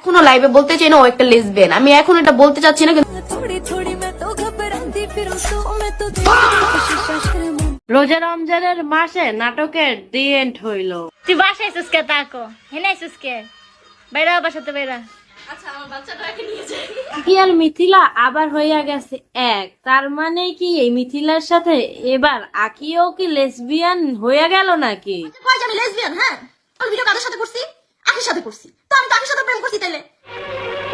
এখনো লাইভে বলতে চাই না ও একটা লেসবিয়ান, আমি এখন এটা বলতে চাচ্ছি না কিন্তু রোজা রমজানের মাসে নাটকের দি এন্ড হইল। তুই বাসায় আইসিস কে? তাকো হেনে আইসিস কে? বাইরা বাসাতে বাইরা। কি আর মিথিলা আবার হইয়া গেছে এক, তার মানে কি এই মিথিলার সাথে এবার আকিও কি লেসবিয়ান হইয়া গেল নাকি? আমি লেসবিয়ান। হ্যাঁ, আমি ভিডিও কাদের সাথে করছি? আখির সাথে করছি। তো আমি তো আখির সাথে প্রেম করছি তাইলে?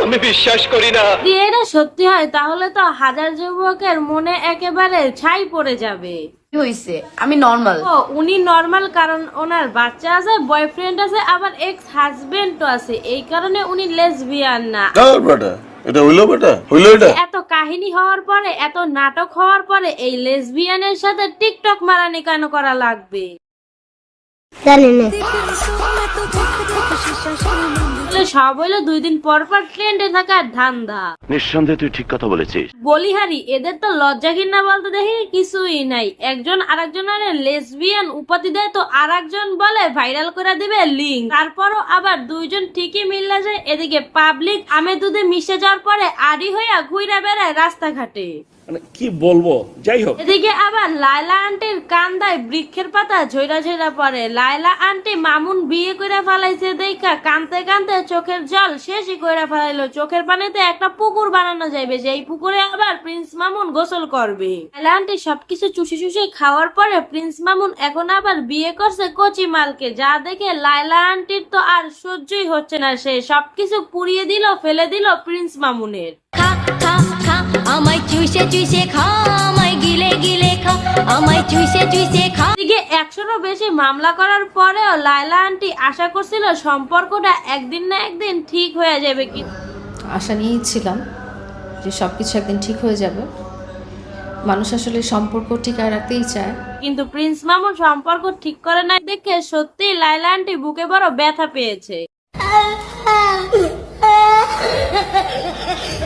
আমি বিশ্বাস করি না। যদি এটা সত্যি হয় তাহলে তো হাজার যুবকের মনে একেবারে ছাই পড়ে যাবে। কি হইছে? আমি নরমাল। ও উনি নরমাল কারণ ওনার বাচ্চা আছে, বয়ফ্রেন্ড আছে, আবার এক্স হাজবেন্ডও আছে, এই কারণে উনি লেসবিয়ান না। এটা হইলো বেটা, হইলো এটা। এত কাহিনী হওয়ার পরে, এত নাটক হওয়ার পরে এই লেসবিয়ানের সাথে টিকটক মারানি কেন করা লাগবে? সব হইলো 2 দিন পর পর ট্রেন্ডে থাকার ধান্দা। নিঃসন্দেহে তুই ঠিক কথা বলেছিস। বলিহারি এদের তো লজ্জা ঘৃণা বলতে দেখি কিছুই নাই। একজন আরেকজনের লেসবিয়ান উপাধি দেয় তো আরেকজন বলে ভাইরাল করে দিবে লিঙ্ক, তারপরও আবার দুইজন ঠিকই মিল্লা যায়। এদিকে পাবলিক আমে দুধে মিশে যাওয়ার পরে আড়ি হইয়া ঘুরে বেড়ায় রাস্তাঘাটে। মানে কি বলবো, যাই হোক। এদিকে আবার লায়লা আন্টির কান্দায় বৃক্ষের পাতা ঝইরা ঝইরা পড়ে। লায়লা আন্টি মামুন বিয়ে করে ফেলাইছে দেখা কানতে কানতে চোখের জল শেষই করে ফেলাইলো। চোখের পানিতে একটা পুকুর বানানো যাইবে, যেই পুকুরে আবার প্রিন্স মামুন গোসল করবে। লায়লা আন্টি সবকিছু চুষি চুষি খাওয়ার পরে প্রিন্স মামুন এখন আবার বিয়ে করছে কচি মালকে, যা দেখে লায়লা আন্টির তো আর সহ্যই হচ্ছে না। সে সবকিছু পুড়িয়ে দিল, ফেলে দিল প্রিন্স মামুনের। খা খা খা আমায় চুষে চুষে খা, আমায় গিলে গিলে খা, আমায় চুষে চুষে খা। এদিকে 100রও বেশি মামলা করার পরেও লায়লা আন্টি আশা করছিল সম্পর্কটা একদিন না একদিন ঠিক হয়ে যাবে। আশা নিয়েই ছিলাম যে সবকিছু একদিন ঠিক হয়ে যাবে। মানুষ আসলে সম্পর্ক টিকায় রাখতেই চায়। কিন্তু প্রিন্স মামুন সম্পর্ক ঠিক করে না দেখে সত্যি লায়লা আন্টি বুকে বড় ব্যথা পেয়েছে।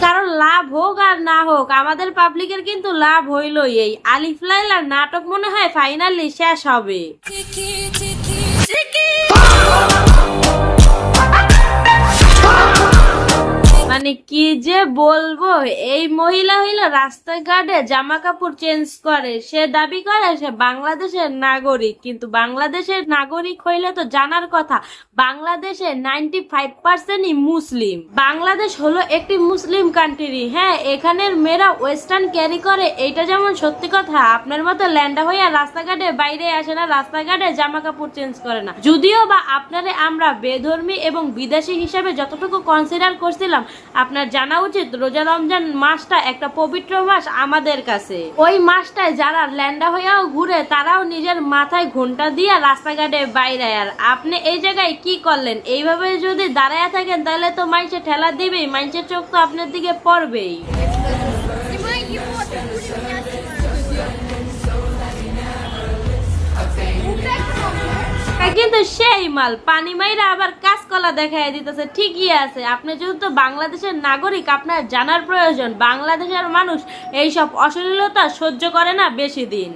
কারণ লাভ হোক আর না হোক আমাদের পাবলিকের কিন্তু লাভ হইলই। এই আলিফ লায়লার নাটক মনে হয় ফাইনালি শেষ হবে। মানে কি যে বলবো, এই মহিলা হইল রাস্তাঘাটে জামা কাপড় চেঞ্জ করে, সে দাবি করে সে বাংলাদেশের নাগরিক, কিন্তু বাংলাদেশের নাগরিক হইলে তো জানার কথা বাংলাদেশে 95%ই মুসলিম। বাংলাদেশ হলো একটি মুসলিম কান্ট্রি। হ্যাঁ, এখানের মেয়েরা ওয়েস্টার্ন ক্যারি করে, এইটা যেমন সত্যি কথা। আপনার মতো ল্যান্ডা হইয়া রাস্তাঘাটে বাইরে আসে না, রাস্তাঘাটে জামা কাপড় চেঞ্জ করে না। যদিও বা আপনারে আমরা বেধর্মী এবং বিদেশি হিসাবে যতটুকু কনসিডার করছিলাম, আপনার জানা উচিত রোজা রমজান মাসটা একটা পবিত্র মাস আমাদের কাছে। ওই মাসটায় যারা ল্যান্ডা হইয়াও ঘুরে তারাও নিজের মাথায় ঘোমটা দিয়ে রাস্তাঘাটে বাইরে। আর আপনি এই জায়গায় কি করলেন? এইভাবে যদি দাঁড়ায় থাকেন তাহলে তো মাইসে ঠেলা দিবেই, মাইসের চোখ তো আপনার দিকে পড়বেই। কিন্তু সেই মাল পানি মাইরা আবার কাঁচকলা দেখাই দিতেছে। ঠিকই আছে, আপনি যেহেতু বাংলাদেশের নাগরিক আপনার জানার প্রয়োজন বাংলাদেশের মানুষ এইসব অশ্লীলতা সহ্য করে না বেশি দিন।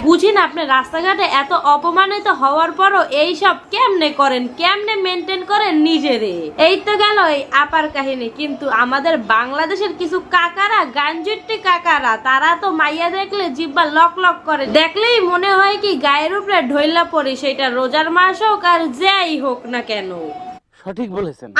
বুঝি না আপনি রাস্তাঘাটে এত অপমানিত হওয়ার পরও এইসব কেমনে করেন, কেমনে মেনটেন করেন নিজেরে। এই তো গেল এই আপার কাহিনী। কিন্তু আমাদের বাংলাদেশের কিছু কাকারা, গাঞ্জুট্টি কাকারা, তারা তো মাইয়া দেখলে জিব্বা লক লক করে, দেখলেই মনে হয় কি গায়ের উপরে ঢইলা পড়ি, সেটা রোজার মাস হোক আর যাই হোক না কেন। সঠিক বলেছেন।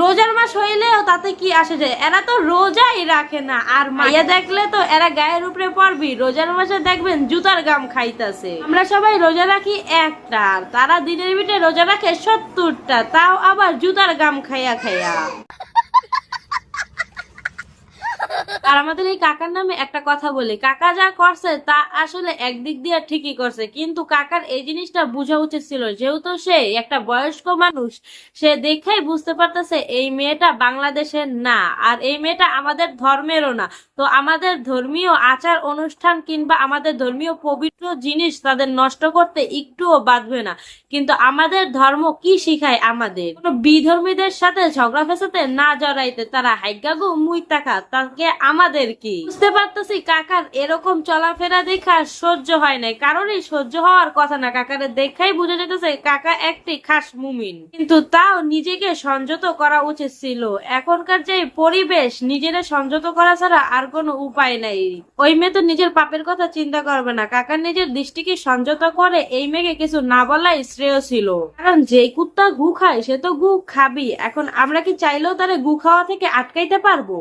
রোজার মাস হইলেও তাতে কি আসে যায়, এরা তো রোজাই রাখে না। আর মাইয়া দেখলে তো এরা গায়ের উপরে পড়বি। রোজার মাসে দেখবেন জুতার গাম খাইতাছে। আমরা সবাই রোজা রাখি একটা, আর তারা দিনের ভিতরে রোজা রাখে 70টা, তাও আবার জুতার গাম খাইয়া খাইয়া। আর আমাদের এই কাকার নামে একটা কথা বলি, কাকা যা করছে তা আসলে একদিক দিয়ে ঠিকই করছে, কিন্তু কাকার এই জিনিসটা বোঝা উচিত ছিল। যেহেতু সে একটা বয়স্ক মানুষ, সে দেখেই বুঝতে পারতেছে এই মেয়েটা বাংলাদেশের না, আর এই মেয়েটা আমাদের ধর্মেরও না। তো আমাদের ধর্মীয় আচার অনুষ্ঠান কিংবা আমাদের ধর্মীয় পবিত্র জিনিস তাদের নষ্ট করতে একটুও বাধবে না। কিন্তু আমাদের ধর্ম কি শিখায়? আমাদের কোনো বিধর্মীদের সাথে ঝগড়া ফেসাতে না জড়াইতে, তারা হাইগাগু মুই টাকা, তাকে আমাদের কি? বুঝতে পারতেছি কাকার এরকম চলাফেরা দেখা সহ্য হয় নাই, কারণই সহ্য হওয়ার কথা না। কাকারে দেখাই বোঝা যেতেছে কাকা একটি খাস মুমিন, কিন্তু তাও নিজেকে সংযত করা উচিত ছিল। এখনকার যে পরিবেশ, নিজেরা সংযত করা ছাড়া আর কোনো উপায় নাই। ওই মেয়ে তো নিজের পাপের কথা চিন্তা করবে না, কাকার নিজের দৃষ্টিকে সংযত করে এই মেয়েকে কিছু না বলাই শ্রেয় ছিল। কারণ যে কুত্তা গু খায় সে তো গু খাবি। এখন আমরা কি চাইলেও তারা গু খাওয়া থেকে আটকাইতে পারবো?